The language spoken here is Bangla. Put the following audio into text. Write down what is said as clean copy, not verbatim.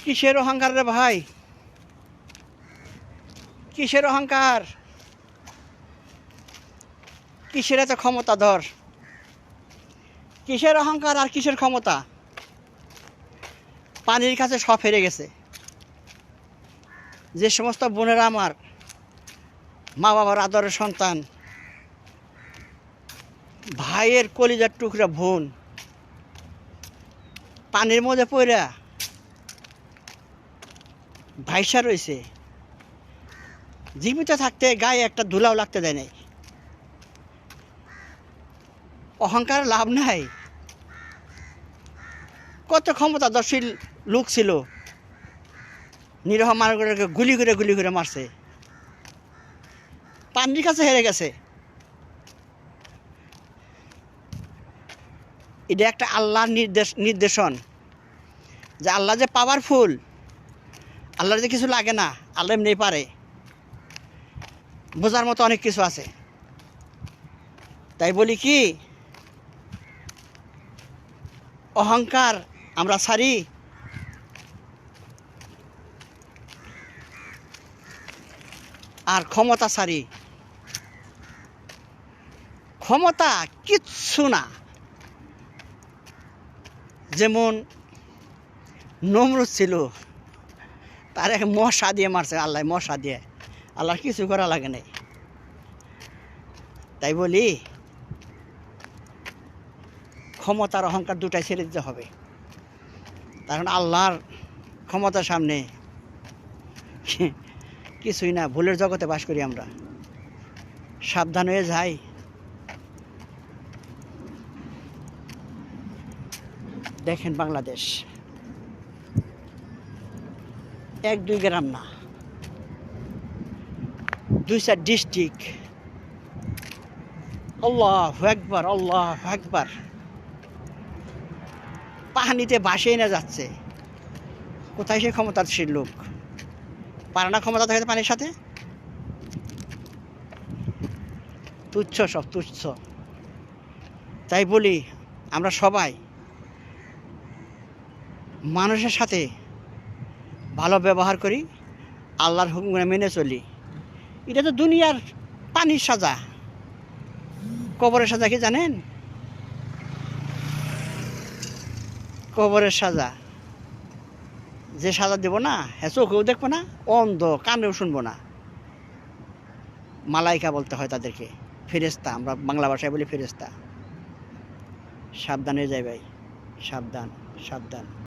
কিসের অহংকার রে ভাই? কিসের অহংকার? কিসের এত ক্ষমতা ধর? কিসের অহংকার আর কিসের ক্ষমতা? পানির কাছে সব হেরে গেছে। যে সমস্ত বোনেরা আমার মা বাবার আদরের সন্তান, ভাইয়ের কলিজার টুকরা বোন পানির মধ্যে পড়া ভাইসা রয়েছে, জীবিত থাকতে গায়ে একটা ধুলাও লাগতে দেয় নাই। অহংকার লাভ নাই। কত ক্ষমতাদর্শী লোক ছিল, নিরহ মানুষগুলোকে গুলি করে মারছে, পানির কাছে হেরে গেছে। এটা একটা আল্লাহর নির্দেশন যে আল্লাহ যে পাওয়ারফুল, আল্লাহর যে কিছু লাগে না, আল্লাহ এমনি পারে। বোঝার মতো অনেক কিছু আছে। তাই বলি কি, অহংকার আমরা ছাড়ি, আর ক্ষমতা ছাড়ি। ক্ষমতা কিচ্ছু না। যেমন নমরুদ ছিল, তার এক মশা দিয়ে মারছে আল্লাহ, মশা দিয়ে। আল্লাহর কিছু করা লাগে নাই। তাই বলি ক্ষমতার অহংকার দুটাই ছেড়ে দিতে হবে। কারণ আল্লাহর ক্ষমতার সামনে কিছুই না। ভুলের জগতে বাস করি আমরা। সাবধান হয়ে যাই। দেখেন বাংলাদেশ 1-2 গ্রাম না, 2-4 ডিস্ট্রিক্ট। আল্লাহু আকবার, আল্লাহু আকবার। পানিতে ভাসিয়ে না যাচ্ছে। কোথায় সে ক্ষমতাশীল লোক? পারে না ক্ষমতা দেখাতে পানির সাথে? তুচ্ছ, সব তুচ্ছ। তাই বলি আমরা সবাই মানুষের সাথে ভালো ব্যবহার করি, আল্লাহর হুকুম মেনে চলি। এটা তো দুনিয়ার পানির সাজা। কবরের সাজা কি জানেন? কবরের সাজা যে সাজা দেব না, হ্যাঁ চোখেও দেখবো না, অন্ধ, কানেও শুনবো না। মালাইকা বলতে হয় তাদেরকে, ফেরেশতা। আমরা বাংলা ভাষায় বলি ফেরেশতা। সাবধানে যাই ভাই, সাবধান, সাবধান।